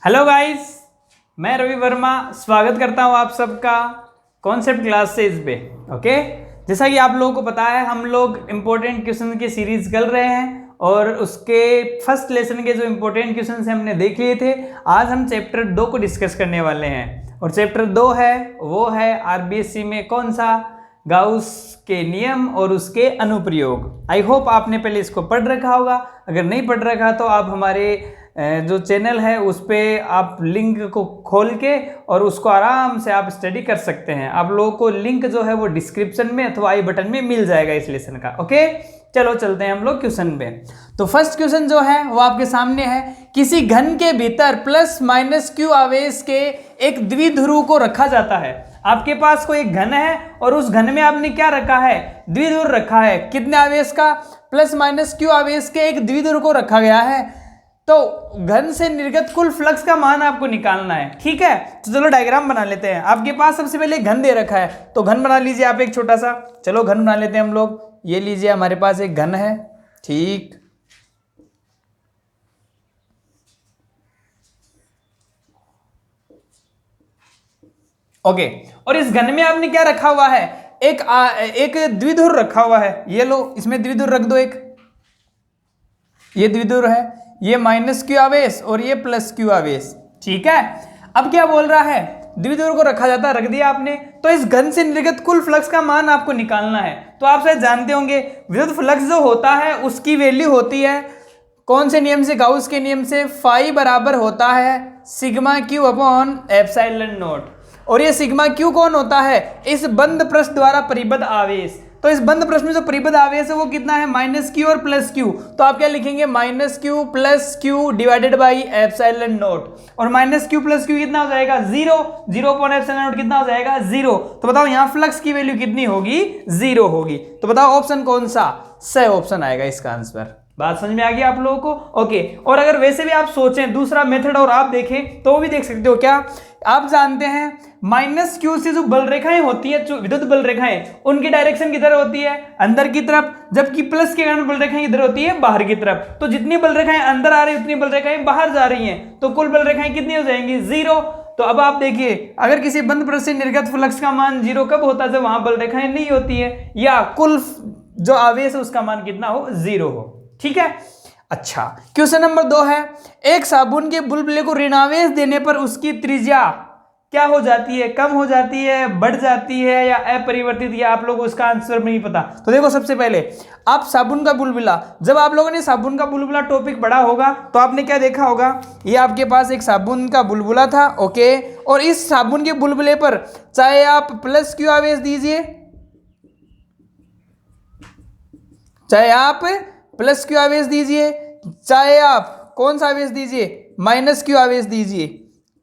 Hello guys, मैं रवि वर्मा स्वागत करता हूं आप सबका कॉन्सेप्ट क्लासेस पे। ओके, जैसा कि आप लोगों को पता है हम लोग इम्पोर्टेंट क्वेश्चन की सीरीज कर रहे हैं और उसके फर्स्ट लेसन के जो इम्पोर्टेंट क्वेश्चन हमने देख लिए थे। आज हम चैप्टर 2 को डिस्कस करने वाले हैं और चैप्टर 2 है वो है आरबीएससी में कौन सा, गाउस के नियम और उसके अनुप्रयोग। आई होप आपने पहले इसको पढ़ रखा होगा। अगर नहीं पढ़ रखा तो आप हमारे जो चैनल है उस पर आप लिंक को खोल के और उसको आराम से आप स्टडी कर सकते हैं। आप लोगों को लिंक जो है वो डिस्क्रिप्शन में अथवा आई बटन में मिल जाएगा इस लेसन का। ओके, चलो चलते हैं हम लोग क्वेश्चन पे। तो फर्स्ट क्वेश्चन जो है वो आपके सामने है, किसी घन के भीतर प्लस माइनस क्यू आवेश के एक द्विध्रुव को रखा जाता है। आपके पास कोई एक घन है और उस घन में आपने क्या रखा है, द्विध्रुव रखा है। कितने आवेश का, प्लस माइनस क्यू आवेश के एक द्विध्रुव को रखा गया है। तो घन से निर्गत कुल फ्लक्स का मान आपको निकालना है। ठीक है, तो चलो डायग्राम बना लेते हैं। आपके पास सबसे पहले घन दे रखा है तो घन बना लीजिए आप एक छोटा सा। चलो घन बना लेते हैं हम लोग। ये लीजिए हमारे पास एक घन है। ठीक, ओके, और इस घन में आपने क्या रखा हुआ है, एक द्विध्रुव रखा हुआ है। ये लो, इसमें द्विध्रुव रख दो एक। ये द्विध्रुव है, ये माइनस क्यू आवेश और ये प्लस क्यू आवेश। ठीक है, अब क्या बोल रहा है, द्विध्रुव को रखा जाता है, रख दिया आपने। तो इस घन से निर्गत कुल फ्लक्स का मान आपको निकालना है। तो आप शायद जानते होंगे विद्युत फ्लक्स जो होता है उसकी वैल्यू होती है कौन से नियम से, गाउस के नियम से। फाई बराबर होता है sigma Q upon epsilon not. और ये सिग्मा क्यू कौन होता है, इस बंद पृष्ठ द्वारा परिबद्ध आवेश। तो इस बंद पृष्ठ में जो परिबद्ध आवेश है वो कितना है, माइनस क्यू और प्लस क्यू। तो आप क्या लिखेंगे, minus Q plus Q divided by epsilon not. और माइनस क्यू प्लस क्यू कितना हो जाएगा, zero. Zero upon epsilon not कितना हो जाएगा, जीरो। तो बताओ यहाँ फ्लक्स की वैल्यू कितनी होगी, जीरो होगी। तो बताओ ऑप्शन कौन सा, सही ऑप्शन आएगा इसका आंसर। बात समझ में आ गई आप लोगों को। ओके, और अगर वैसे भी आप सोचें दूसरा मेथड और आप देखें तो भी देख सकते हो। क्या आप जानते हैं माइनस क्यू से जो बल रेखाएं होती है, जो विद्युत बल रेखाएं, उनकी डायरेक्शन किधर होती है, अंदर की तरफ। जबकि प्लस के कारण बल रेखाएं किधर होती है, बाहर की तरफ। तो जितनी बल रेखाएं अंदर आ रही है उतनी बल रेखाएं बाहर जा रही हैं। तो कुल बल रेखाएं कितनी हो जाएंगी, जीरो। तो अब आप देखिए, अगर किसी बंद पृष्ठ से निर्गत फ्लक्स का मान जीरो कब होता है, जब वहां बल रेखाएं नहीं होती है या कुल जो आवेश है उसका मान कितना हो, जीरो हो। ठीक है, अच्छा क्वेश्चन नंबर 2 है, एक साबुन के बुलबुले को ऋणावेश देने पर उसकी त्रिज्या क्या हो जाती है, कम हो जाती है, बढ़ जाती है या अपरिवर्तित, या आप लोगों को इसका आंसर नहीं पता। तो देखो, सबसे पहले आप साबुन का बुलबुला, जब आप लोगों ने साबुन का बुलबुला टॉपिक पढ़ा होगा तो आपने क्या देखा होगा, ये आपके पास एक साबुन का बुलबुला था। ओके, और इस साबुन के बुलबुले पर चाहे आप प्लस क्यू आवेश दीजिए, चाहे आप प्लस क्यू आवेश दीजिए, चाहे आप कौन सा आवेश दीजिए, माइनस क्यू आवेश दीजिए,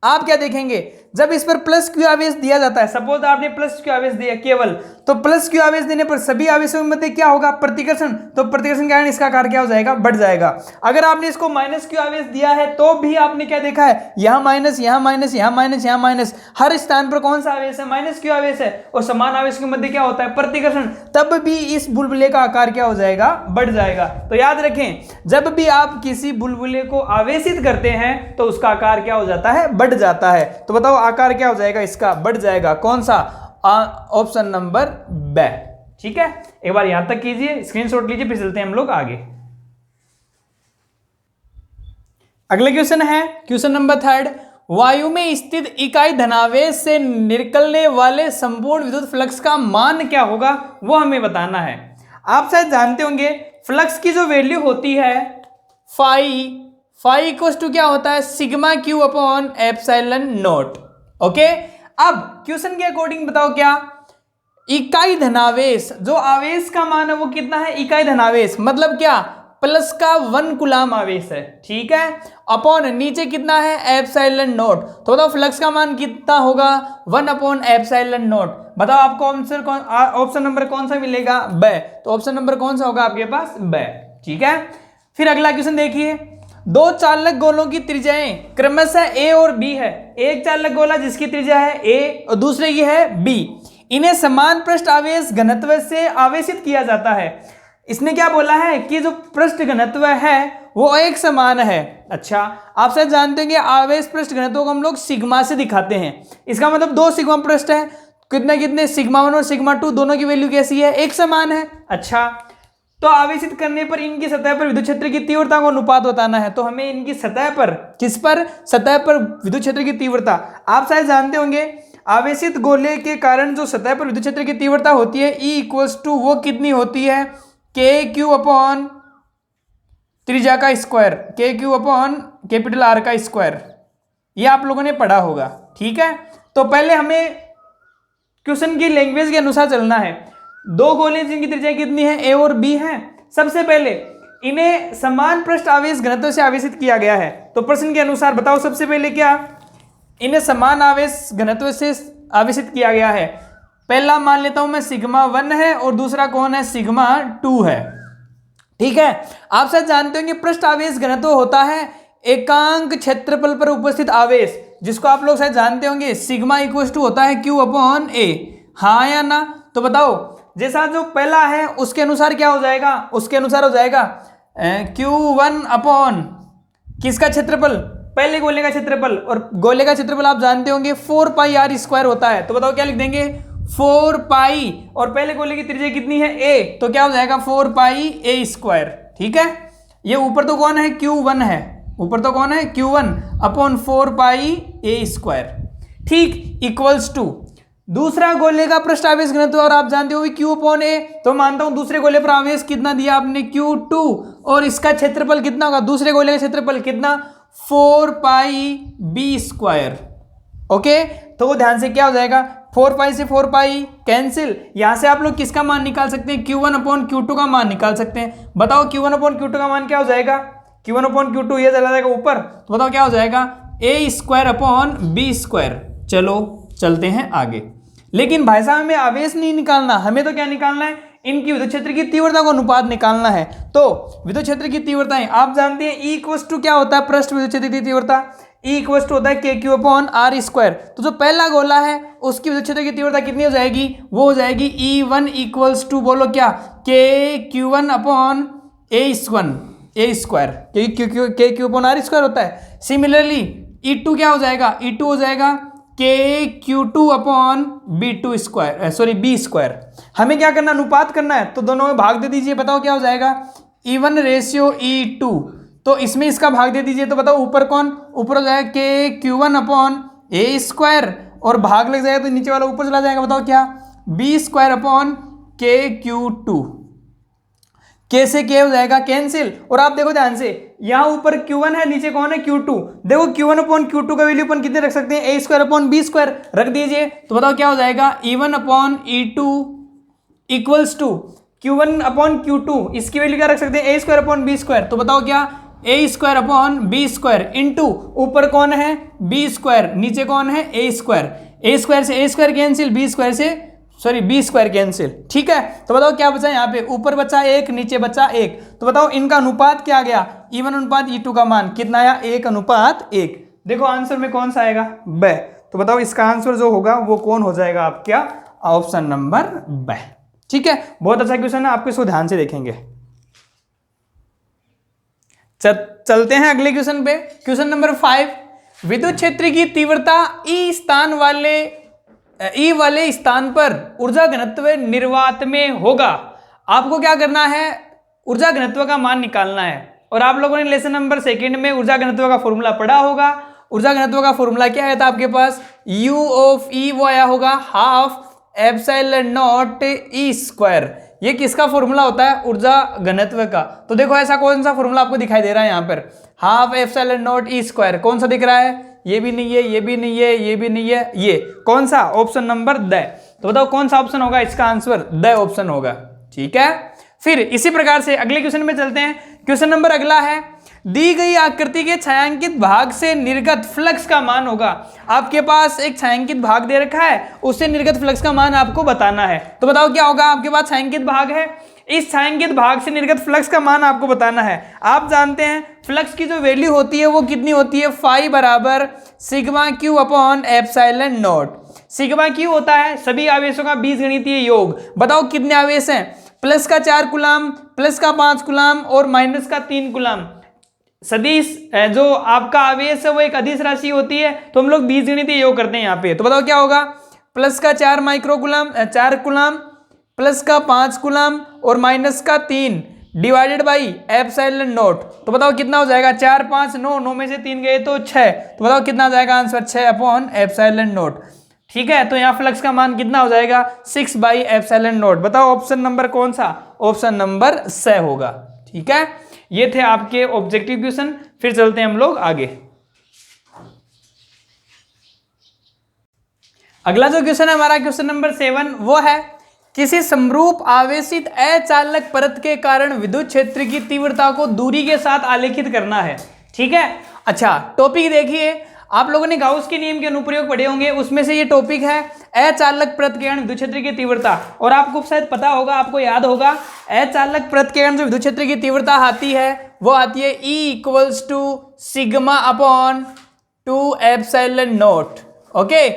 आप क्या देखेंगे, जब इस पर प्लस क्यू आवेश दिया जाता है, सपोज आपने प्लस क्यू आवेश दिया केवल, तो प्लस क्यू आवेश देने पर सभी आवेशों के मध्य क्या होगा, प्रतिकर्षण। तो प्रतिकर्षण के कारण इसका आकार क्या हो जाएगा, बढ़ जाएगा। अगर आपने इसको माइनस क्यू आवेश दिया है तो भी आपने क्या देखा है, यहाँ माइनस, यहाँ माइनस, यहाँ माइनस, यहाँ माइनस, हर स्थान पर कौन सा आवेश है, माइनस क्यू आवेश है। और समान आवेश के मध्य क्या होता है, प्रतिकर्षण। तब भी इस बुलबुले का आकार क्या हो जाएगा, बढ़ जाएगा। तो याद रखें, जब भी आप किसी बुलबुले को आवेशित करते हैं तो उसका आकार क्या हो जाता है, बढ़ जाता है। तो बताओ आकार क्या हो जाएगा इसका, बढ़ जाएगा। कौन सा, ऑप्शन नंबर बी। ठीक है, एक बार यहां तक कीजिए, स्क्रीनशॉट लीजिए, फिर चलते हैं हम लोग आगे। अगला क्वेश्चन है क्वेश्चन नंबर 3, वायु में स्थित इकाई धनावेश से निकलने वाले संपूर्ण विद्युत फ्लक्स का मान क्या होगा, वो हमें बताना है। आप शायद जानते होंगे फ्लक्स की जो वैल्यू होती है फाई इक्वल्स टू क्या होता है, sigma Q upon epsilon not. Okay, अब क्वेश्चन के अकॉर्डिंग बताओ, क्या इकाई धनावेश, जो आवेश का मान है वो कितना है, इकाई धनावेश मतलब क्या, प्लस का 1 कूलम आवेश है। ठीक है, अपॉन नीचे कितना है, एप्सिलॉन नॉट। तो बताओ फ्लक्स का मान कितना होगा, 1 अपॉन एप्सिलॉन नॉट। बताओ आपको ऑप्शन नंबर कौन सा मिलेगा, ब। तो ऑप्शन नंबर कौन सा होगा आपके पास, ब। ठीक है, फिर अगला क्वेश्चन देखिए, दो चालक गोलों की त्रिज्याएं क्रमशः ए और बी है। एक चालक गोला जिसकी त्रिज्या है ए और दूसरे की है बी, इन्हें समान पृष्ठ आवेश घनत्व से आवेशित किया जाता है। इसने क्या बोला है कि जो पृष्ठ घनत्व है वो एक समान है। अच्छा, आप शायद जानते हैं कि आवेश पृष्ठ घनत्व को हम लोग सिग्मा से दिखाते हैं। इसका मतलब दो सिग्मा पृष्ठ है, कितने कितने, सिग्मा 1 और सिग्मा 2, दोनों की वैल्यू कैसी है, एक समान है। अच्छा, तो आवेशित करने पर इनकी सतह पर विद्युत क्षेत्र की तीव्रता को अनुपात बताना है। तो हमें इनकी सतह पर, किस पर, सतह पर विद्युत क्षेत्र की तीव्रता, आप शायद जानते होंगे आवेशित गोले के कारण जो सतह पर विद्युत क्षेत्र की तीव्रता होती है E = वो कितनी होती है, KQ/ त्रिज्या का स्क्वायर, KQ/ R का स्क्वायर। ये आप लोगों ने पढ़ा होगा, ठीक है। तो पहले हमें क्वेश्चन की लैंग्वेज के अनुसार चलना है। दो गोले जिनकी त्रिज्या कितनी है, A और B है। सबसे पहले इन्हें समान पृष्ठ आवेश घनत्व से आवेशित किया गया है। तो प्रश्न के अनुसार बताओ सबसे पहले क्या, इन्हें समान आवेश घनत्व से आवेशित किया गया है। पहला मान लेता हूं मैं सिग्मा 1 है और दूसरा कौन है, सिग्मा 2 है, ठीक है। आप शायद जानते हो कि पृष्ठ आवेश घनत्व होता है एकांक क्षेत्रफल पर उपस्थित आवेश, जिसको आप लोग शायद जानते होंगे सिग्मा = होता है Q/A। हाँ या ना, तो बताओ जैसा जो पहला है उसके अनुसार क्या हो जाएगा, उसके अनुसार हो जाएगा Q1/ किसका क्षेत्रफल, पहले गोले का क्षेत्रफल, और गोले का क्षेत्रफल आप जानते होंगे 4πr² होता है। तो बताओ क्या लिख देंगे, 4π, और पहले गोले की त्रिज्या कितनी है, A, तो क्या हो जाएगा 4πa², ठीक है। ये ऊपर तो कौन है, Q1 है, ऊपर तो कौन है, Q1/4πa², ठीक, इक्वल्स टू दूसरा गोले का पृष्ठ आवेश घनत्व, और आप जानते हो Q/A। तो मानता हूं दूसरे गोले पर आवेश कितना दिया आपने, Q2, और इसका क्षेत्रफल कितना होगा, दूसरे गोले का क्षेत्रफल कितना, 4πb²। ओके, तो ध्यान से क्या हो जाएगा, 4π से 4π कैंसिल, यहां से आप लोग किसका मान निकाल सकते हैं, Q1/Q2 का मान निकाल सकते हैं। बताओ Q1/Q2 का मान क्या हो जाएगा, Q1/Q2 ये चला जाएगा ऊपर, तो बताओ क्या हो जाएगा, A²/B²। चलो चलते हैं आगे। लेकिन भाई साहब हमें आवेश नहीं निकालना, हमें तो क्या निकालना है, इनकी विद्युत क्षेत्र की तीव्रता को अनुपात निकालना है। तो विद्युत क्षेत्र की तीव्रताएं आप जानते हैं, E = क्या होता है, पृष्ठ विद्युत क्षेत्र की तीव्रता, E = होता है KQ/R²। तो जो पहला गोला है उसकी विद्युत क्षेत्र की तीव्रता कितनी हो जाएगी, वो हो जाएगी E1 = बोलो क्या, KQ1/A², होता है। सिमिलरली E2 क्या हो जाएगा, E2 हो जाएगा KQ2/B²। हमें क्या करना, अनुपात करना है, तो दोनों में भाग दे दीजिए। बताओ क्या हो जाएगा, E1/E2। तो इसमें इसका भाग दे दीजिए, तो बताओ ऊपर कौन, ऊपर हो जाएगा KQ1/A², और भाग लग जाएगा तो नीचे वाला ऊपर चला जाएगा। बताओ क्या, B²/KQ2। कैसे क्या हो जाएगा, कैंसिल। और आप देखो ध्यान से, यहां ऊपर Q1 है, नीचे कौन है, Q2। देखो Q1/Q2 का वैल्यू अपन कितने रख सकते हैं, A²/B² रख दीजिए। तो बताओ क्या हो जाएगा, E1/E2 = Q1/Q2, इसकी वैल्यू क्या रख सकते हैं, A²/B²। तो बताओ क्या, A²/B² इंटू ऊपर कौन है, B², नीचे कौन है, A²। A² से A² कैंसिल, B² कैंसिल, ठीक है। तो बताओ क्या बचा, यहाँ पे ऊपर बचा 1, नीचे बचा 1। तो बताओ इनका अनुपात क्या आ गया, E1/E2 का मान कितना आया, 1:1। देखो आंसर में कौन सा आएगा, ब। तो बताओ इसका आंसर जो होगा वो कौन हो जाएगा आपका, ऑप्शन नंबर ब, ठीक है। बहुत अच्छा क्वेश्चन है, आपको इसको ध्यान से देखेंगे। चलते हैं अगले क्वेश्चन पे, क्वेश्चन नंबर 5। विद्युत क्षेत्र की तीव्रता E वाले स्थान पर ऊर्जा घनत्व निर्वात में होगा। आपको क्या करना है, ऊर्जा घनत्व का मान निकालना है। और आप लोगों ने लेसन नंबर 2 में ऊर्जा घनत्व का फॉर्मूला पढ़ा होगा। ऊर्जा घनत्व का फॉर्मूला क्या आया था आपके पास, U/E वो आया होगा 12ε0E²। ये किसका फॉर्मूला होता है, ऊर्जा घनत्व का। तो देखो ऐसा कौन सा फॉर्मूला आपको दिखाई दे रहा है यहाँ पर, 12ε0E²। कौन सा दिख रहा है, ये भी नहीं है, ये भी नहीं है, ये भी नहीं है, ये कौन सा, ऑप्शन नंबर द। तो बताओ कौन सा ऑप्शन होगा, इसका आंसर द ऑप्शन होगा, ठीक है। फिर इसी प्रकार से अगले क्वेश्चन में चलते हैं। क्वेश्चन नंबर अगला है, दी गई आकृति के छायांकित भाग से निर्गत फ्लक्स का मान होगा। आपके पास एक छायांकित भाग दे रखा है, उससे निर्गत फ्लक्स का मान आपको बताना है। तो बताओ क्या होगा, आपके पास छायांकित भाग है, इस छायांकित भाग से निर्गत फ्लक्स का मान आपको बताना है। आप जानते हैं फ्लक्स की जो वैल्यू होती है वो कितनी होती है, फाई बराबर σQ/ε0। सिग्मा क्यू होता है सभी आवेशों का बीजगणितीय योग। बताओ कितने आवेश हैं, प्लस का 4 कूलम, प्लस का 5 कूलम और माइनस का 3 कूलम। सदिश जो आपका आवेश है वो एक अदिश राशि होती है, तो हम लोग बीजगणितीय योग करते हैं यहाँ पे। तो बताओ क्या होगा, प्लस का 4 माइक्रोकूलम 4 कूलम, प्लस का 5 कूलम और माइनस का 3 डिवाइडेड बाई एप्सिलॉन नॉट। तो बताओ कितना हो जाएगा, 4 5 9, 9 में से 3 गए तो 6। तो बताओ कितना आ जाएगा आंसर, 6 अपॉन एप्सिलॉन नॉट। ठीक है, तो यहाँ फ्लक्स का मान कितना हो जाएगा, 6 बाई एप्सिलॉन नॉट। बताओ ऑप्शन नंबर कौन सा, ऑप्शन नंबर स होगा। ठीक है, ये थे आपके ऑब्जेक्टिव क्वेश्चन। फिर चलते हैं हम लोग आगे। अगला जो क्वेश्चन है हमारा क्वेश्चन नंबर 7, वो है किसी समरूप आवेशित अचालक परत के कारण विद्युत क्षेत्र की तीव्रता को दूरी के साथ आलेखित करना है। ठीक है, अच्छा टॉपिक देखिए, आप लोगों ने गाउस के नियम के अनुप्रयोग पढ़े होंगे, उसमें से ये टॉपिक है अचालक परत के कारण विद्युत क्षेत्र की तीव्रता। और आपको शायद पता होगा, आपको याद होगा, अचालक परत के कारण जो विद्युत क्षेत्र की तीव्रता आती है वो आती है E = sigma upon 2 epsilon not. Okay,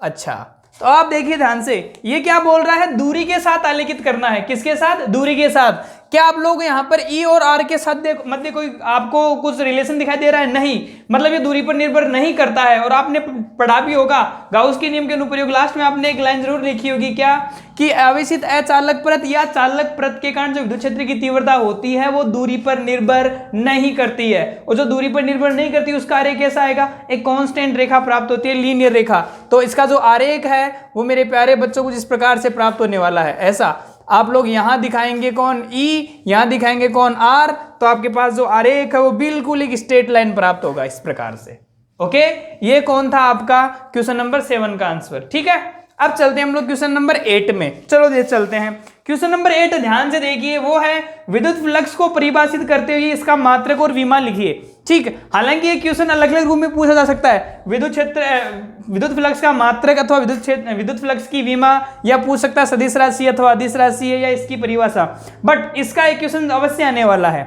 अच्छा तो आप देखिए ध्यान से, ये क्या बोल रहा है, दूरी के साथ आलेखित करना है। किसके साथ, दूरी के साथ। क्या आप लोग यहाँ पर E और R के साथ मध्य कोई आपको कुछ रिलेशन दिखाई दे रहा है, नहीं, मतलब ये दूरी पर निर्भर नहीं करता है। और आपने पढ़ा भी होगा गाउस के नियम के अनुप्रयोग, लास्ट में आपने एक लाइन जरूर लिखी होगी, क्या कि आवेशित अचालक परत या चालक परत के कारण जो विद्युत क्षेत्र की तीव्रता होती है वो दूरी पर निर्भर नहीं करती है। और जो दूरी पर निर्भर नहीं करती उसका आरेख कैसा आएगा, एक कांस्टेंट रेखा प्राप्त होती है, लीनियर रेखा। तो इसका जो आरेख है वो मेरे प्यारे बच्चों को जिस प्रकार से प्राप्त होने वाला है, ऐसा आप लोग यहां दिखाएंगे कौन E, यहां दिखाएंगे कौन R, तो आपके पास जो आरेख है वो बिल्कुल एक स्ट्रेट लाइन प्राप्त होगा इस प्रकार से। ओके, ये कौन था आपका क्वेश्चन नंबर 7 का आंसर। ठीक है, अब चलते हैं हम लोग क्वेश्चन नंबर 8 में। चलो ये चलते हैं क्वेश्चन नंबर 8, ध्यान से देखिए, वो है विद्युत फ्लक्स को परिभाषित करते हुए इसका मात्रक और विमा लिखिए। ठीक, हालांकि ये क्वेश्चन अलग अलग रूप में पूछा जा सकता है, विद्युत फ्लक्स का मात्रक अथवा विद्युत फ्लक्स की विमा, या पूछ सकता है सदिश राशि अथवा अदिश राशि है, या इसकी परिभाषा। बट इसका एक क्वेश्चन अवश्य आने वाला है।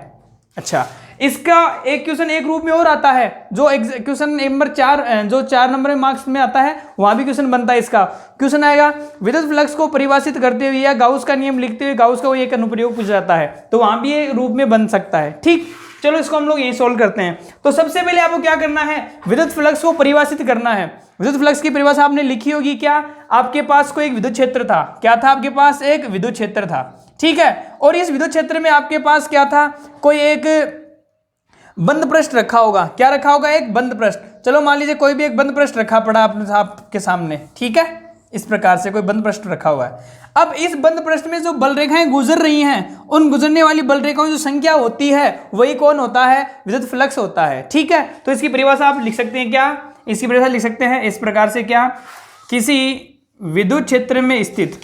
अच्छा, इसका एक क्वेश्चन एक रूप में और आता है, जो क्वेश्चन नंबर 4 जो 4 नंबर में मार्क्स में आता है, वहां भी क्वेश्चन बनता है। इसका क्वेश्चन आएगा विद्युत फ्लक्स को परिभाषित करते हुए या गाउस का नियम लिखते हुए गाउस का वो एक अनुप्रयोग पूछा जाता है, तो वहां भी ये रूप में बन सकता है। ठीक, चलो इसको हम लोग यही सोल्व करते हैं। तो सबसे पहले आपको क्या करना है, विद्युत फ्लक्स को परिभाषित करना है। विद्युत फ्लक्स की परिभाषा आपने लिखी होगी, क्या आपके पास कोई एक विद्युत क्षेत्र था, क्या था आपके पास एक विद्युत क्षेत्र था। ठीक है, और इस विद्युत क्षेत्र में आपके पास क्या था, कोई एक बंद पृष्ठ रखा होगा। क्या रखा होगा, एक बंद पृष्ठ। चलो मान लीजिए कोई भी एक बंद पृष्ठ रखा पड़ा आपके सामने। ठीक है, इस प्रकार से कोई बंद पृष्ठ रखा हुआ है। अब इस बंद पृष्ठ में जो बल रेखाएं गुजर रही हैं, उन गुजरने वाली बल रेखाओं की जो संख्या होती है वही कौन होता है, विद्युत फ्लक्स होता है। ठीक है, तो इसकी परिभाषा आप लिख सकते हैं, क्या इसकी परिभाषा लिख सकते हैं इस प्रकार से, क्या किसी विद्युत क्षेत्र में स्थित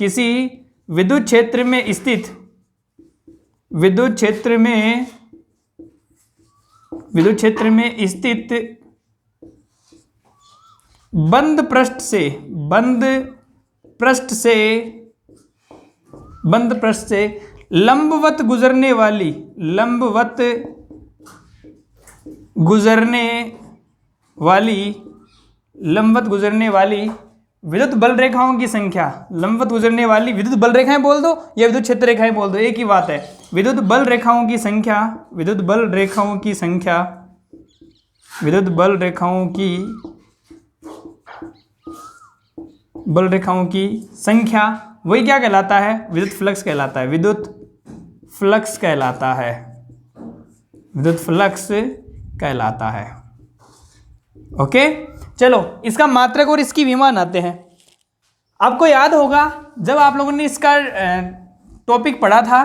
बंद पृष्ठ से लंबवत गुजरने वाली विद्युत बल रेखाओं की संख्या, लंबवत गुजरने वाली विद्युत बल रेखाएं बोल दो या विद्युत क्षेत्र रेखाएं बोल दो, एक ही बात है। विद्युत बल रेखाओं की संख्या वही क्या कहलाता है, विद्युत फ्लक्स कहलाता है। ओके, चलो इसका मात्रक और इसकी विमा आते हैं। आपको याद होगा जब आप लोगों ने इसका टॉपिक पढ़ा था,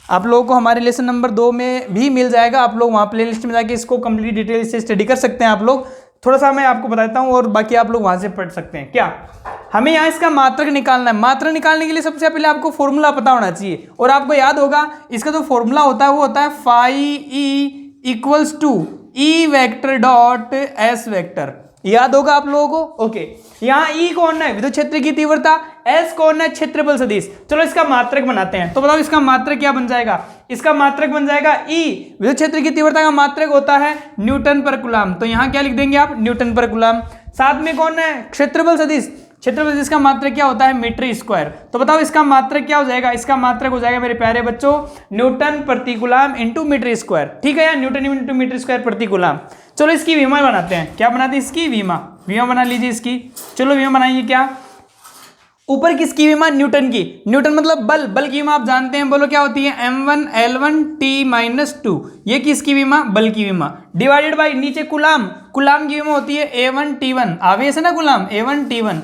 आप लोगों को हमारे लेसन नंबर 2 में भी मिल जाएगा, आप लोग वहाँ प्लेलिस्ट में जाके इसको कंप्लीट डिटेल से स्टडी कर सकते हैं। आप लोग थोड़ा सा मैं आपको बताता हूँ और बाकी आप लोग वहाँ से पढ़ सकते हैं। क्या हमें यहाँ इसका मात्रक निकालना है। मात्रक निकालने के लिए सबसे पहले आपको फॉर्मूला पता होना चाहिए, और आपको याद होगा इसका जो फॉर्मूला होता है वो होता है phi = E vector dot S vector. याद होगा आप लोगों को। ओके, यहाँ E कौन है, विद्युत क्षेत्र की तीव्रता, S कौन है, क्षेत्रफल सदिश। चलो इसका मात्रक बनाते हैं। तो बताओ इसका मात्रक क्या बन जाएगा, इसका मात्रक बन जाएगा E, विद्युत क्षेत्र की तीव्रता का मात्रक होता है न्यूटन पर कूलम। तो यहाँ क्या लिख देंगे आप, न्यूटन पर कूलम। साथ में कौन है, क्षेत्रफल सदिश। क्षेत्रफल सदिश का मात्रक क्या होता है? Metre square. तो बताओ इसका मात्रक क्या हो जाएगा? इसका मात्रक हो जाएगा मेरे प्यारे बच्चों न्यूटन प्रति कूलम इंटू मीटर स्क्वायर। ठीक है यार, न्यूटन इंटू मीटर स्क्वायर प्रति कूलम। चलो इसकी विमा बनाते हैं। क्या बनाते हैं इसकी? विमा। विमा बना लीजिए इसकी। चलो विमा बनाइए। क्या ऊपर किसकी विमा? न्यूटन की। न्यूटन मतलब बल। बल की विमा आप जानते हैं, बोलो क्या होती है? m1 L1 T-2। ये किसकी विमा? बल की विमा। डिवाइडेड बाई नीचे कूलम। कूलम की विमा होती है A1 T1। आवेश है ना कूलम, A1 T1।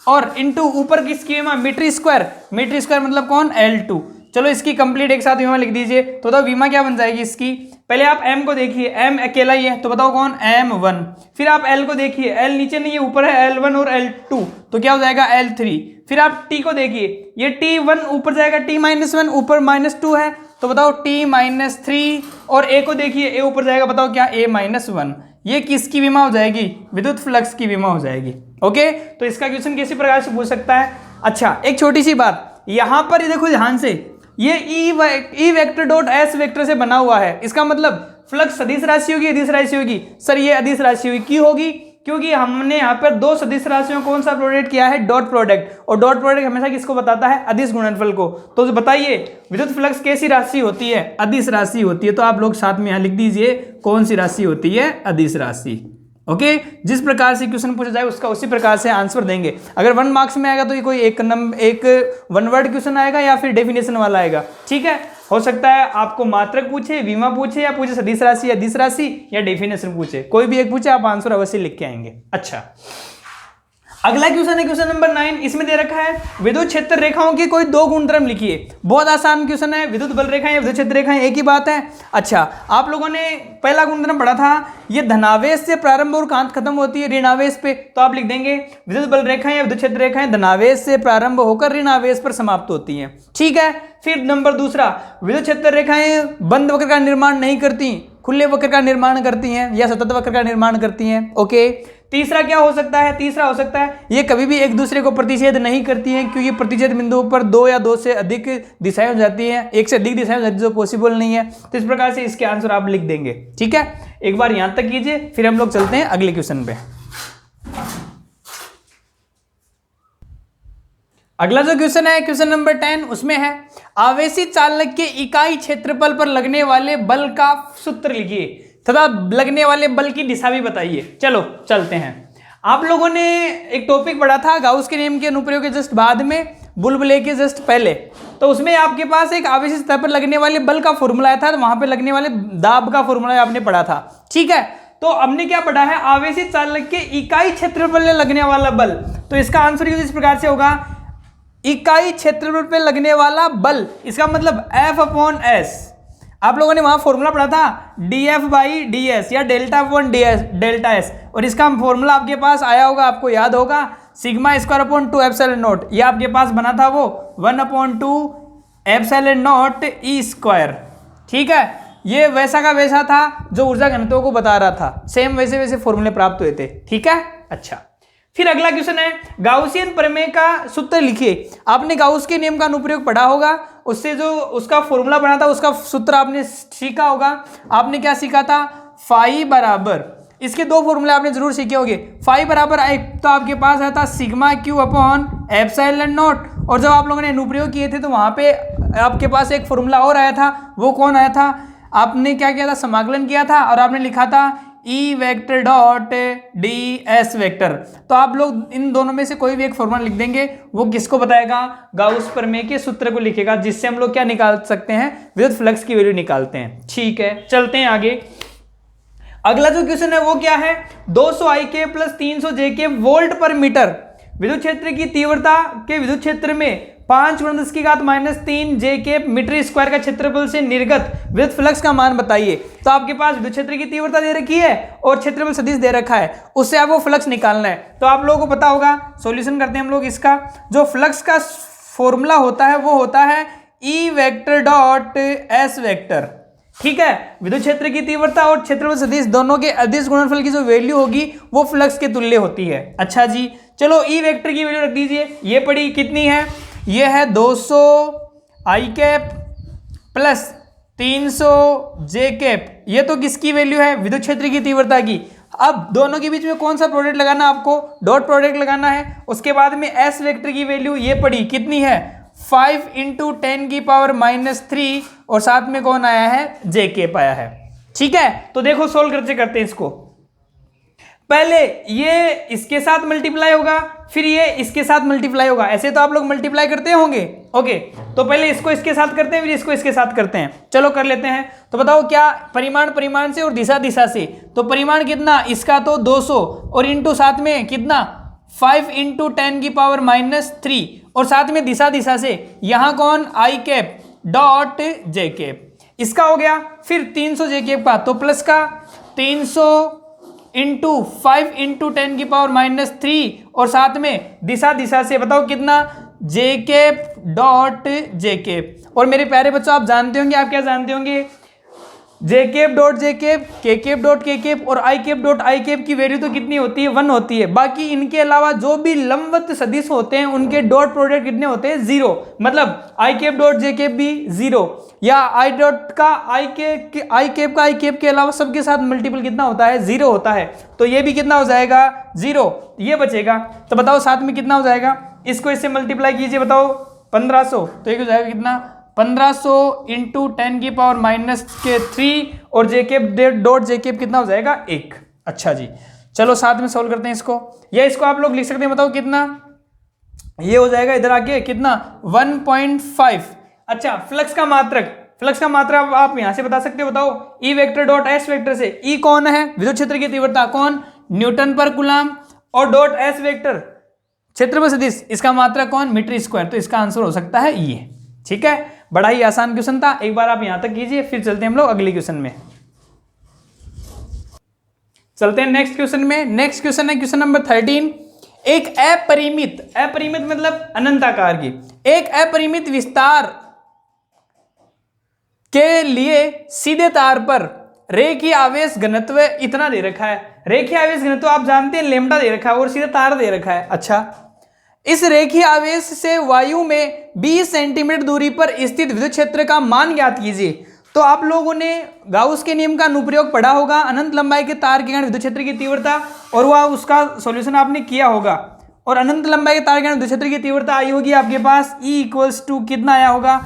और इंटू ऊपर किसकी विमा? Metre square. मीटर स्क्वायर मतलब कौन? L2। चलो इसकी कंप्लीट एक साथ विमा लिख दीजिए। तो बताओ विमा क्या बन जाएगी इसकी? पहले आप m को देखिए, m अकेला ही है तो बताओ कौन? m1। फिर आप l को देखिए, l नीचे नहीं है ऊपर है, L1 और L2 तो क्या हो जाएगा? L3। फिर आप t को देखिए, ये t1 ऊपर जाएगा, t-1 ऊपर -2 है तो बताओ t-3। और a को देखिए, a ऊपर जाएगा, बताओ क्या? a-1। ये किसकी विमा हो जाएगी? विद्युत फ्लक्स की विमा हो जाएगी। ओके, तो इसका क्वेश्चन किसी प्रकार से पूछ सकता है। अच्छा, एक छोटी सी बात यहां पर ये देखो ध्यान से, ये E vector dot S vector से बना हुआ है। इसका मतलब फ्लक्स सदिश राशि होगी, अदिश राशि होगी? सर ये अदिश राशि होगी। क्यों होगी? क्योंकि हमने यहाँ पर दो सदिश राशियों कौन सा प्रोडक्ट किया है? Dot product. और डॉट प्रोडक्ट हमेशा किसको बताता है? अदिश गुणनफल को। तो बताइए विद्युत फ्लक्स कैसी राशि होती है? अदिश राशि होती है। तो आप लोग साथ में यहाँ लिख दीजिए कौन सी राशि होती है? अदिश राशि। ओके, जिस प्रकार से क्वेश्चन पूछा जाए उसका उसी प्रकार से आंसर देंगे। अगर 1 मार्क्स में आएगा तो ये कोई एक वन वर्ड क्वेश्चन आएगा या फिर डेफिनेशन वाला आएगा। ठीक है, हो सकता है आपको मात्रक पूछे, विमा पूछे, या पूछे सदिश राशि या अदिश राशि या डेफिनेशन पूछे, कोई भी एक पूछे, आप आंसर अवश्य लिख के आएंगे। अच्छा, अगला क्वेश्चन है क्वेश्चन नंबर 9। इसमें दे रखा है विद्युत क्षेत्र रेखाओं के कोई दो गुणधर्म लिखिए। बहुत आसान क्वेश्चन है। विद्युत बल रेखाएं या विद्युत क्षेत्र रेखाएं एक ही बात है। अच्छा, आप लोगों ने पहला गुणधर्म पढ़ा था, ये धनावेश से प्रारंभ और कहाँ खत्म होती है? ऋणावेश पे। तो आप लिख देंगे विद्युत बल रेखाएं या विद्युत क्षेत्र रेखाएं धनावेश से प्रारंभ होकर ऋणावेश पर समाप्त होती हैं। ठीक है। फिर नंबर दूसरा, विद्युत क्षेत्र रेखाएं बंद वक्र का निर्माण नहीं करती, खुले वक्र का निर्माण करती हैं या सतत वक्र का निर्माण करती हैं। ओके। तीसरा क्या हो सकता है? तीसरा हो सकता है ये कभी भी एक दूसरे को प्रतिच्छेद नहीं करती हैं, क्योंकि प्रतिच्छेद बिंदुओं पर दो या दो से अधिक दिशाएं हो जाती हैं, एक से अधिक दिशाएं हो जाती है जो पॉसिबल नहीं है। तो इस प्रकार से इसके आंसर आप लिख देंगे। ठीक है, एक बार यहां तक कीजिए, फिर हम लोग चलते हैं अगले क्वेश्चन पे। अगला जो क्वेश्चन है क्वेश्चन नंबर 10, उसमें है आवेशी चालक के इकाई क्षेत्रफल पर लगने वाले बल का सूत्र लिखिए तथा लगने वाले बल की दिशा भी बताइए। चलो चलते हैं। आप लोगों ने एक टॉपिक पढ़ा था गाउस के नियम के अनुप्रयोग के जस्ट बाद में, बुलबुले के जस्ट पहले। तो उसमें आपके पास एक आवेशी सतह पर लगने वाले बल का फॉर्मूला आया था, वहां पे लगने वाले दाब का फॉर्मूला आपने पढ़ा था। ठीक है, तो हमने क्या पढ़ा है? आवेशी चालक के इकाई क्षेत्रफल में लगने वाला बल। तो इसका आंसर इस प्रकार से होगा, इकाई क्षेत्रफल पे लगने वाला बल, इसका मतलब F/S। आप लोगों ने वहां फॉर्मूला पढ़ा था dF/ds या डेल्टा/S, और इसका फॉर्मूला आपके पास आया होगा, आपको याद होगा, σ²/2ε0। ये आपके पास बना था वो 1/2ε0E²। ठीक है, ये वैसा का वैसा था जो ऊर्जा घनत्व को बता रहा था, सेम वैसे वैसे फॉर्मूले प्राप्त हुए थे। ठीक है। अच्छा, फिर अगला क्वेश्चन है गाउसियन प्रमेय का सूत्र लिखिए। आपने गाउस के नियम का अनुप्रयोग पढ़ा होगा, उससे जो उसका फॉर्मूला बना था उसका सूत्र आपने सीखा होगा। आपने क्या सीखा था? फाई बराबर, इसके दो फॉर्मूले आपने जरूर सीखे होंगे। फाई बराबर तो आपके पास आया था σ/Q/ε0, और जब आप लोगों ने अनुप्रयोग किए थे तो वहां पे आपके पास एक फॉर्मूला और आया था। वो कौन आया था? आपने क्या किया था? समाकलन किया था और आपने लिखा था E/ds। तो आप लोग इन दोनों में से कोई भी एक फॉर्मूला लिख देंगे, वो किसको बताएगा? गाउस प्रमेय के सूत्र को लिखेगा, जिससे हम लोग क्या निकाल सकते हैं? विद्युत फ्लक्स की वैल्यू निकालते हैं। ठीक है, चलते हैं आगे। अगला जो क्वेश्चन है वो क्या है? 200 IK + 300 JK वोल्ट पर मीटर विद्युत क्षेत्र की तीव्रता के विद्युत क्षेत्र में 5 × 10⁻³ JK मीटर स्क्वायर का क्षेत्रफल से निर्गत विद्युत फ्लक्स का मान बताइए। तो आपके पास विद्युत क्षेत्र की तीव्रता दे रखी है और क्षेत्रफल सदिश दे रखा है, उससे आपको फ्लक्स निकालना है। तो आप लोगों को पता होगा, सॉल्यूशन करते हैं हम लोग इसका। जो फ्लक्स का फॉर्मूला होता है वो होता है E/S। ठीक है, विद्युत क्षेत्र की तीव्रता और क्षेत्रफल सदिश दोनों के अदिश गुणनफल की जो वैल्यू होगी वो फ्लक्स के तुल्य होती है। अच्छा जी, चलो ई वेक्टर की वैल्यू रख दीजिए। ये पड़ी कितनी है? ये है 200 IK + 300 JK। ये तो किसकी वैल्यू है? विद्युत क्षेत्र की तीव्रता की। अब दोनों के बीच में कौन सा प्रोडक्ट लगाना है आपको, डॉट प्रोडक्ट लगाना है। उसके बाद में एस वेक्टर की वैल्यू ये पड़ी कितनी है 5 × 10⁻³ और साथ में कौन आया है जे केप आया है। ठीक है, तो देखो सोल्व करते हैं इसको। पहले ये इसके साथ मल्टीप्लाई होगा, फिर ये इसके साथ मल्टीप्लाई होगा, ऐसे तो आप लोग मल्टीप्लाई करते होंगे। ओके, तो पहले इसको इसके साथ करते हैं, फिर इसको इसके साथ करते हैं। चलो कर लेते हैं। तो बताओ क्या परिमाण से और दिशा से, तो परिमाण कितना इसका तो 200 और इंटू साथ में कितना 5 × 10⁻³ और साथ में दिशा से यहाँ कौन आई कैप डॉट जे कैप, इसका हो गया। फिर 300 जे कैप का, तो प्लस का 300 इंटू 5 × 10⁻³ और साथ में दिशा से बताओ कितना जे कैप डॉट जे कैप। और मेरे प्यारे बच्चों आप जानते होंगे, आप क्या जानते होंगे, जे कैप डॉट जे कैप, के कैप डॉट के कैप और आई कैप डॉट आई कैप की वैल्यू तो कितनी होती है 1 होती है। बाकी इनके अलावा जो भी लंबवत सदिश होते हैं उनके डॉट प्रोडक्ट कितने होते हैं 0, मतलब आई कैप डॉट जे कैप भी 0, या आई डॉट का आई कैप के अलावा सबके साथ मल्टीपल कितना होता है 0 होता है। तो ये भी कितना हो जाएगा 0, ये बचेगा। तो बताओ साथ में कितना हो जाएगा, इसको इससे मल्टीप्लाई कीजिए, बताओ 1500, तो ये हो जाएगा कितना 1500 × 10⁻³ और जे कैप डॉट जे कैप कितना हो जाएगा 1। अच्छा जी, चलो साथ में सोल्व करते हैं इसको, या इसको आप लोग लिख सकते हैं, बताओ कितना ये हो जाएगा इधर आके कितना 1.5। अच्छा, फ्लक्स का मात्रक आप यहां से बता सकते हो, बताओ E vector dot S vector से, ई कौन है विद्युत क्षेत्र की तीव्रता, कौन न्यूटन पर कूलम, और डॉट एस वेक्टर क्षेत्रफल सदिश, इसका मात्रक कौन मीटर स्क्वायर। तो इसका आंसर हो सकता है ये। ठीक है, बड़ा ही आसान क्वेश्चन था, एक बार आप यहां तक कीजिए, फिर चलते हैं हम लोग अगले क्वेश्चन में। चलते हैं नेक्स्ट क्वेश्चन में। नेक्स्ट क्वेश्चन है क्वेश्चन नंबर 13। एक अपरिमित मतलब अनंताकार की एक अपरिमित विस्तार के लिए सीधे तार पर रेखीय आवेश घनत्व इतना दे रखा है। रेखीय आवेश घनत्व आप जानते हैं लेमडा दे रखा है और सीधे तार दे रखा है। अच्छा, इस रेखीय आवेश से वायु में 20 सेंटीमीटर दूरी पर स्थित विद्युत क्षेत्र का मान ज्ञात कीजिए। तो आप लोगों ने गाउस के नियम का अनुप्रयोग पढ़ा होगा, अनंत लंबाई के तार के कारण विद्युत क्षेत्र की तीव्रता, और वह उसका सॉल्यूशन आपने किया होगा। और अनंत लंबाई के तार के कारण विद्युत क्षेत्र की तीव्रता आई होगी आपके पास E = कितना आया होगा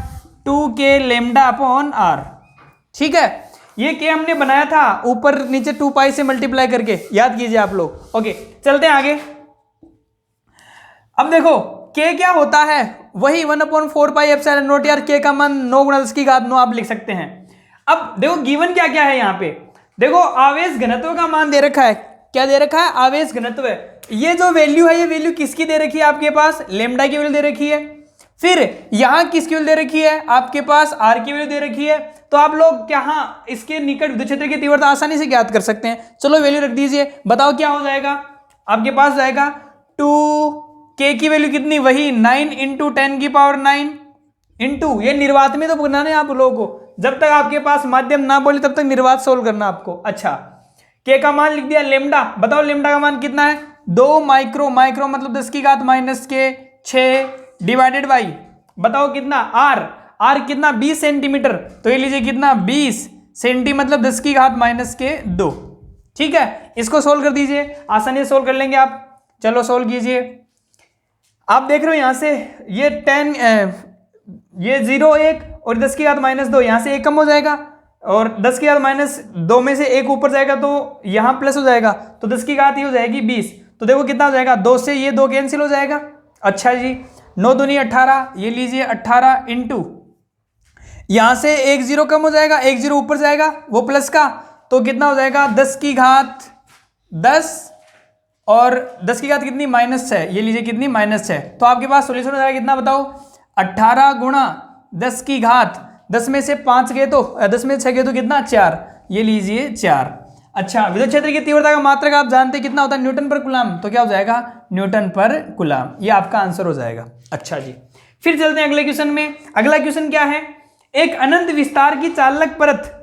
2K λ/r। ठीक है, ये के हमने बनाया था ऊपर नीचे 2π से मल्टीप्लाई करके, याद कीजिए आप लोग। ओके, चलते हैं आगे। अब देखो k क्या होता है, वही 1/4πε0 यार, k का मान 9×10⁹ आप लिख सकते हैं। अब देखो गिवन क्या क्या है यहाँ पे, देखो आवेश घनत्व का मान दे रखा है। क्या दे रखा है, आवेश घनत्व। ये जो वैल्यू है, ये वैल्यू किसकी दे रखी है आपके पास, लेमडा की वैल्यू दे रखी है। फिर यहां किसकी वैल्यू दे रखी है आपके पास, आर की वैल्यू दे रखी है। तो आप लोग यहाँ इसके निकट विद्युत क्षेत्र की तीव्रता आसानी से ज्ञात कर सकते हैं। चलो वैल्यू रख दीजिए, बताओ क्या हो जाएगा आपके पास, जाएगा 2K की वैल्यू कितनी, वही 9 × 10⁹ इंटू, ये निर्वात में तो बनाना है आप लोगों को, जब तक आपके पास माध्यम ना बोले तब तक निर्वात सोल्व करना आपको। अच्छा, K का मान लिख दिया, लेमडा, बताओ लेमडा का मान कितना है 2 माइक्रो मतलब 10⁻⁶ डिवाइडेड बाई, बताओ कितना R कितना 20 सेंटीमीटर, तो ये लीजिए कितना 20 सेंटी मतलब 10⁻⁻²। ठीक है, इसको सोल्व कर दीजिए, आसानी से सोल्व कर लेंगे आप। चलो सोल्व कीजिए। आप देख रहे हो यहाँ से ये 10 ये 0 1 और 10⁻² यहाँ से 1 कम हो जाएगा, और 10⁻² में से 1 ऊपर जाएगा तो यहाँ प्लस हो जाएगा, तो 10 की घात ये हो जाएगी 20। तो देखो कितना हो जाएगा, 2 से ये 2 कैंसिल हो जाएगा। अच्छा जी, 9 दूनी 18, ये लीजिए 18 इंटू यहाँ से 1 0 कम हो जाएगा, 1 0 ऊपर जाएगा वो प्लस का, तो कितना हो जाएगा 10⁻10 और 10 की घात कितनी -6, ये लीजिए कितनी -6। तो आपके पास सोल्यूशन हो जाएगा कितना बताओ 18 × 10 की घात 10 में से 5 गए तो 10 में 6 गए तो कितना 4, ये लीजिए 4। अच्छा, विद्युत क्षेत्र की तीव्रता का मात्रक आप जानते हैं कितना होता है न्यूटन पर कूलम, तो क्या हो जाएगा न्यूटन पर कूलम, ये आपका आंसर हो जाएगा। अच्छा जी, फिर चलते हैं अगले क्वेश्चन में। अगला क्वेश्चन क्या है, एक अनंत विस्तार की चालक परत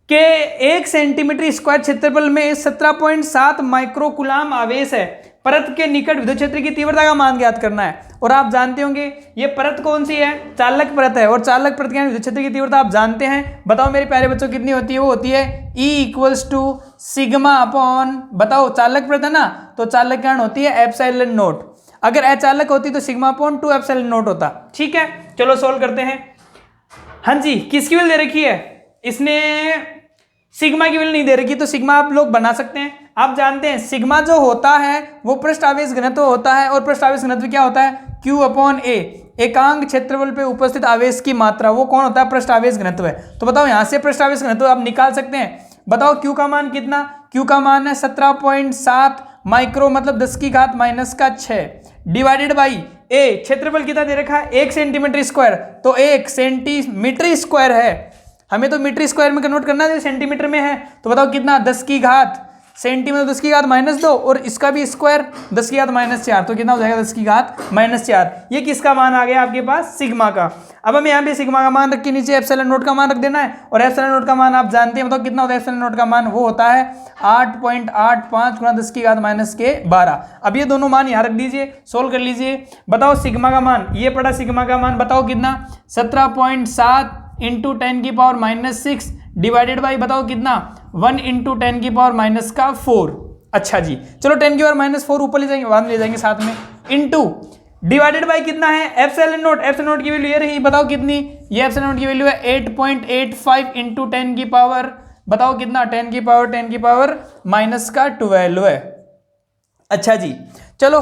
के 1 सेंटीमीटर स्क्वायर क्षेत्रफल में 17.7 माइक्रो कूलम आवेश है, परत के निकट विद्युत क्षेत्र की तीव्रता का मान ज्ञात करना है। और आप जानते होंगे ये परत कौन सी है, चालक परत है, और चालक परत के विद्युत क्षेत्र की तीव्रता आप जानते हैं। बताओ मेरे प्यारे बच्चों कितनी होती है, वो होती है E = सिग्मा अपॉन, बताओ चालक परत है ना, तो चालक कारण होती है एप्सिलॉन नॉट। अगर अचालक होती तो सिग्मा अपॉन 2 एप्सिलॉन नॉट होता। ठीक है, चलो सोल्व करते हैं। हाँ जी, किसकी वैल्यू दे रखी है, इसने सिग्मा की वैल्यू नहीं दे रखी, तो सिग्मा आप लोग बना सकते हैं। आप जानते हैं सिग्मा जो होता है वो पृष्ठ आवेश घनत्व होता है, और पृष्ठ आवेश घनत्व क्या होता है, Q/A, एकांक क्षेत्रफल पे उपस्थित आवेश की मात्रा, वो कौन होता है, पृष्ठ आवेश घनत्व है। तो बताओ यहां से पृष्ठ आवेश घनत्व आप निकाल सकते हैं। बताओ Q का मान कितना, Q का मान है 17.7 माइक्रो, मतलब 10⁻⁻6 डिवाइडेड बाई A, क्षेत्रफल कितना दे रखा है 1 सेंटीमीटर स्क्वायर, तो 1 सेंटीमीटर स्क्वायर है, हमें तो मीटर स्क्वायर में कन्वर्ट करना है, सेंटीमीटर में है, तो बताओ कितना 10⁻, सेंटीमीटर 10⁻⁻2, और इसका भी स्क्वायर 10⁻⁻4, तो कितना हो जाएगा 10⁻⁻4। ये किसका मान आ गया आपके पास, सिग्मा का। अब हमें यहाँ पे सिग्मा का मान रख के नीचे एप्सिलॉन नॉट का मान रख देना है, और एप्सिलॉन नॉट का मान आप जानते हैं, बताओ कितना होता है एप्सिलॉन नॉट का मान, वो होता है 8.85 × 10⁻⁻12। अब ये दोनों मान यहाँ रख दीजिए, सोल्व कर लीजिए। बताओ सिग्मा का मान, ये पड़ा सिग्मा का मान, बताओ कितना 17.7 × 10⁻⁻6 डिवाइडेड बाई, बताओ कितना 1 × 10⁻⁻4। अच्छा जी, चलो 10⁻⁻4 ऊपर ले जाएंगे, बाद में ले जाएंगे साथ में, इनटू डिवाइडेड बाई कितना है एप्सिलॉन नॉट, एप्सिलॉन नॉट की वैल्यू ये रही, बताओ कितनी, ये एप्सिलॉन नॉट की वैल्यू है 8.85 × 10⁻, बताओ कितना 10⁻⁻12 है। अच्छा जी, चलो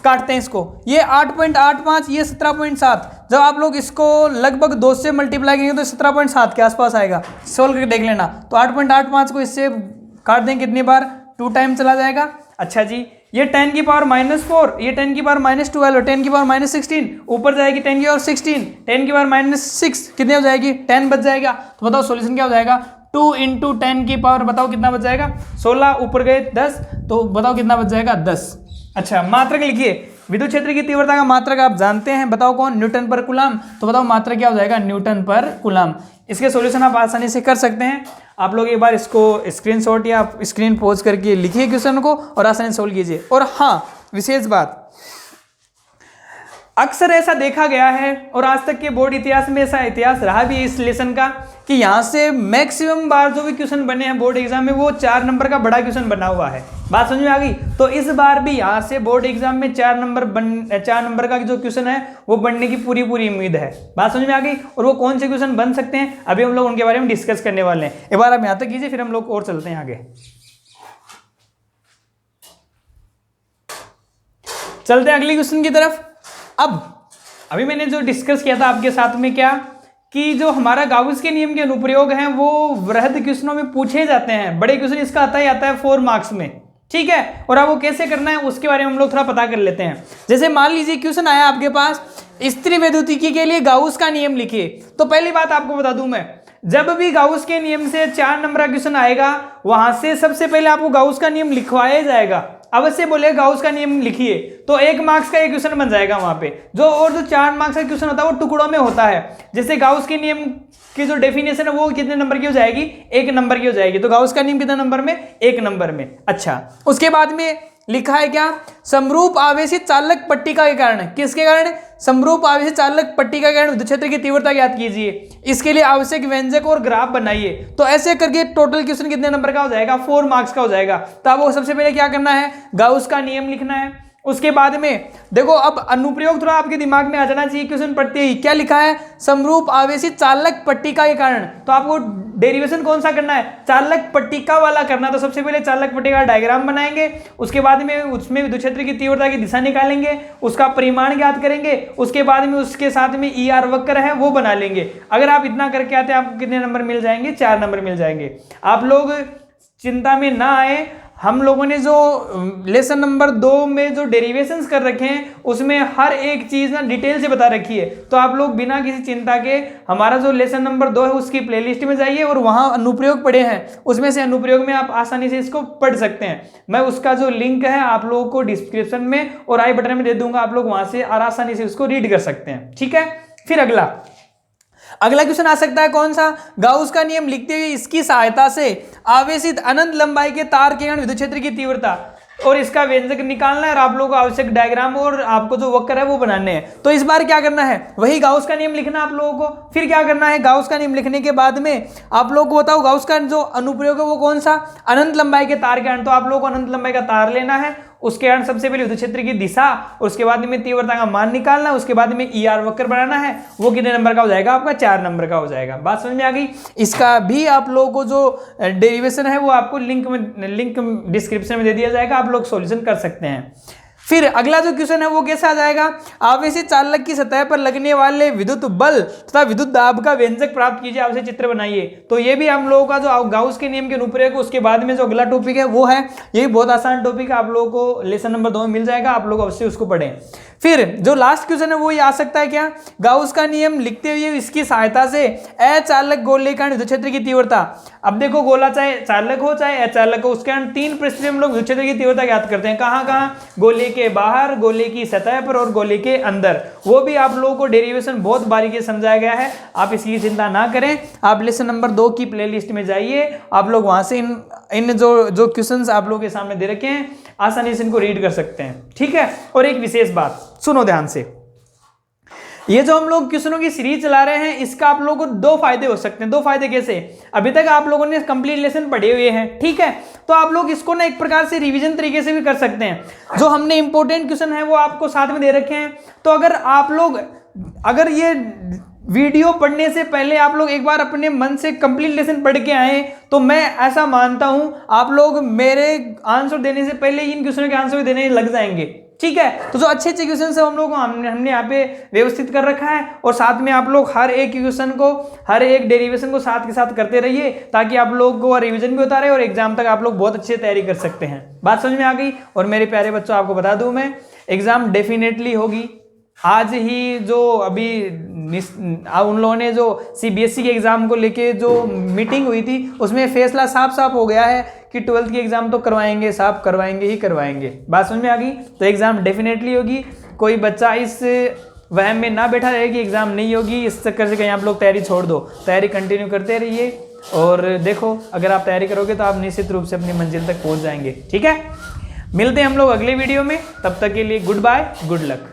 काटते हैं इसको, ये 8.85, ये 17.7, जब आप लोग इसको लगभग 2 से मल्टीप्लाई करेंगे तो 17.7 के आसपास आएगा, सोल्व करके देख लेना। तो 8.85 को इससे काट दें कितनी बार, 2 टाइम चला जाएगा। अच्छा जी, ये 10⁻⁻4, ये 10⁻⁻12, 10⁻⁻16 ऊपर जाएगी 10⁻16, 10⁻⁻6 कितने हो जाएगी 10 बच जाएगा। तो बताओ सॉल्यूशन क्या हो जाएगा, 2 × 10⁻, बताओ कितना बच जाएगा 16, ऊपर गए 10, तो बताओ कितना बच जाएगा 10। अच्छा, मात्रक लिखिए, विद्युत क्षेत्र की तीव्रता का मात्रक आप जानते हैं, बताओ कौन, न्यूटन पर कूलम। तो बताओ मात्रक क्या हो जाएगा, न्यूटन पर कूलम। इसके सॉल्यूशन आप आसानी से कर सकते हैं। आप लोग एक बार इसको स्क्रीनशॉट या स्क्रीन पोज करके लिखिए क्वेश्चन को और आसानी से सोल्व कीजिए। और हाँ, विशेष बात, अक्सर ऐसा देखा गया है और आज तक के बोर्ड इतिहास में ऐसा इतिहास रहा भी इस लेसन का कि यहाँ से मैक्सिमम बार जो भी क्वेश्चन बने हैं बोर्ड एग्जाम में वो 4 नंबर का बड़ा क्वेश्चन बना हुआ है। बात समझ में आ गई। तो इस बार भी यहाँ से बोर्ड एग्जाम में 4 नंबर का जो क्वेश्चन है वो बनने की पूरी उम्मीद है। बात समझ में आ गई। और वो कौन से क्वेश्चन बन सकते हैं अभी हम लोग उनके बारे में डिस्कस करने वाले हैं। एक बार आप यहाँ तक कीजिए, फिर हम लोग और चलते हैं आगे। चलते हैं अगले क्वेश्चन की तरफ। अब अभी मैंने जो डिस्कस किया था आपके साथ में क्या कि जो हमारा गाउस के नियम के अनुप्रयोग हैं वो वृहद क्वेश्चनों में पूछे जाते हैं। बड़े क्वेश्चन इसका आता ही आता है 4 मार्क्स में, ठीक है। और अब वो कैसे करना है उसके बारे में हम लोग थोड़ा पता कर लेते हैं। जैसे मान लीजिए क्वेश्चन आया आपके पास, स्थिर वैद्युतिकी के लिए गाउस का नियम लिखिए। तो पहली बात आपको बता दूं मैं, जब भी गाउस के नियम से 4 नंबर का क्वेश्चन आएगा वहां से सबसे पहले आपको गाउस का नियम लिखवाया जाएगा। अवश्य बोले गाउस का नियम लिखिए तो 1 मार्क्स का एक क्वेश्चन बन जाएगा वहां पे। जो 4 मार्क्स का क्वेश्चन होता है वो टुकड़ों में होता है। जैसे गाउस के नियम की जो डेफिनेशन है वो कितने नंबर की हो जाएगी, 1 नंबर की हो जाएगी। तो गाउस का नियम कितने नंबर में, 1 नंबर में। अच्छा, उसके बाद में लिखा है क्या, समरूप आवेशित चालक पट्टिका के कारण, किसके कारण, समरूप आवेशित चालक पट्टिका के कारण विद्युत क्षेत्र की तीव्रता ज्ञात कीजिए। इसके लिए आवश्यक व्यंजक और ग्राफ बनाइए। तो ऐसे करके टोटल क्वेश्चन कितने नंबर का हो जाएगा, 4 मार्क्स का हो जाएगा। तो आपको सबसे पहले क्या करना है, गाउस का नियम लिखना है। उसके बाद में देखो अब अनुप्रयोग थोड़ा आपके दिमाग में आ जाना चाहिए। क्वेश्चन पढ़ते ही क्या लिखा है, समरूप आवेशित चालक पट्टिका के कारण। तो आपको डेरिवेशन कौन सा करना है, चालक पट्टिका वाला करना। तो सबसे पहले चालक पट्टिका का डायग्राम बनाएंगे, उसके बाद में उसमें विद्युत क्षेत्र की तीव्रता की दिशा निकालेंगे, उसका परिमाण ज्ञात करेंगे, उसके बाद में उसके साथ में ER वक्र है वो बना लेंगे। अगर आप इतना करके आते हैं आपको कितने नंबर मिल जाएंगे, 4 नंबर मिल जाएंगे। आप लोग चिंता में ना आए, हम लोगों ने जो लेसन नंबर 2 में जो डेरिवेशंस कर रखे हैं उसमें हर एक चीज ना डिटेल से बता रखी है। तो आप लोग बिना किसी चिंता के हमारा जो लेसन नंबर 2 है उसकी प्लेलिस्ट में जाइए और वहां अनुप्रयोग पढ़े हैं, उसमें से अनुप्रयोग में आप आसानी से इसको पढ़ सकते हैं। मैं उसका जो लिंक है आप लोगों को डिस्क्रिप्शन में और आई बटन में दे दूंगा, आप लोग वहां से आसानी से उसको रीड कर सकते हैं, ठीक है। फिर अगला क्वेश्चन आ सकता है कौन सा, गाउस का नियम लिखते हुए इसकी सहायता से आवेशित अनंत लंबाई के तार के कारण विद्युत क्षेत्र की तीव्रता। और इसका व्यंजक निकालना है और आप लोगों को आवश्यक डायग्राम और आपको जो वक्र है वो बनाने हैं। तो इस बार क्या करना है, वही गाउस का नियम लिखना आप लोगों को। फिर क्या करना है, गाउस का नियम लिखने के बाद में आप लोगों को बताओ गाउस का जो अनुप्रयोग है वो कौन सा, अनंत लंबाई के तार के कारण। तो आप लोगों को अनंत लंबाई का तार लेना है, उसके कारण सबसे पहले विद्युत क्षेत्र की दिशा, उसके बाद में तीव्रता का मान निकालना, उसके बाद में ER वक्र बनाना है। वो कितने नंबर का हो जाएगा, आपका 4 नंबर का हो जाएगा। बात समझ में आ गई। इसका भी आप लोगों को जो डेरिवेशन है वो आपको लिंक डिस्क्रिप्शन में दे दिया जाएगा, आप लोग सॉल्यूशन कर सकते हैं। फिर अगला जो क्वेश्चन है वो कैसा आ जाएगा, आवेशी चालक की सतह पर लगने वाले विद्युत बल तथा विद्युत दाब का व्यंजक प्राप्त कीजिए, आपसे चित्र बनाइए। तो ये भी हम लोगों का जो गाउस के नियम के अनुप्रयोग, उसके बाद में जो अगला टॉपिक है वो है, ये भी बहुत आसान टॉपिक है, आप लोगों को लेसन नंबर 2 में मिल जाएगा, आप लोग अवश्य उसको पढ़ें। फिर जो लास्ट क्वेश्चन है वो ये आ सकता है क्या, गाउस का नियम लिखते हुए इसकी सहायता से अचालक गोले का विद्युत क्षेत्र की तीव्रता। अब देखो गोला चाहे चालक हो चाहे अचालक हो, उसके कारण 3 परिस्थितियों में हम लोग विद्युत क्षेत्र की तीव्रता ज्ञात करते हैं। कहाँ कहाँ, गोले के बाहर, गोले की सतह पर और गोले के अंदर। वो भी आप लोगों को डेरिवेशन बहुत बारीकी से समझाया गया है, आप इसकी चिंता ना करें। आप लेसन नंबर 2 की प्लेलिस्ट में जाइए, आप लोग वहां से इन जो क्वेश्चंस आप लोगों के सामने दे रखे हैं आसानी से इनको रीड कर सकते हैं, ठीक है। और एक विशेष बात सुनो ध्यान से, ये जो हम लोग क्वेश्चनों की सीरीज चला रहे हैं, इसका आप लोगों को 2 फायदे हो सकते हैं। 2 फायदे कैसे, अभी तक आप लोगों ने कंप्लीट लेसन पढ़े हुए हैं, ठीक है, तो आप लोग इसको ना एक प्रकार से रिवीजन तरीके से भी कर सकते हैं। जो हमने इंपॉर्टेंट क्वेश्चन है वो आपको साथ में दे रखे हैं। तो अगर आप लोग ये वीडियो पढ़ने से पहले आप लोग एक बार अपने मन से कंप्लीट लेसन पढ़ के आए, तो मैं ऐसा मानता हूं आप लोग मेरे आंसर देने से पहले इन क्वेश्चनों के आंसर देने लग जाएंगे, ठीक है। तो जो अच्छे अच्छे क्वेश्चन हम लोग हमने यहाँ पे व्यवस्थित कर रखा है, और साथ में आप लोग हर एक क्वेश्चन को, हर एक डेरिवेशन को साथ के साथ करते रहिए, ताकि आप लोग को रिवीजन भी होता रहे और एग्जाम तक आप लोग बहुत अच्छी तैयारी कर सकते हैं। बात समझ में आ गई। और मेरे प्यारे बच्चों, आपको बता दूं मैं, एग्जाम डेफिनेटली होगी। आज ही जो अभी उन लोगों ने जो CBSE के एग्जाम को लेके जो मीटिंग हुई थी, उसमें फैसला साफ साफ हो गया है कि 12th की एग्जाम तो करवाएंगे, साफ करवाएंगे ही करवाएंगे। बात समझ में आ गई। तो एग्जाम डेफिनेटली होगी, कोई बच्चा इस वहम में ना बैठा रहे कि एग्जाम नहीं होगी, इस चक्कर से कहीं आप लोग तैयारी छोड़ दो। तैयारी कंटिन्यू करते रहिए, और देखो अगर आप तैयारी करोगे तो आप निश्चित रूप से अपनी मंजिल तक पहुंच जाएंगे, ठीक है। मिलते हैं हम लोग अगले वीडियो में, तब तक के लिए गुड बाय, गुड लक।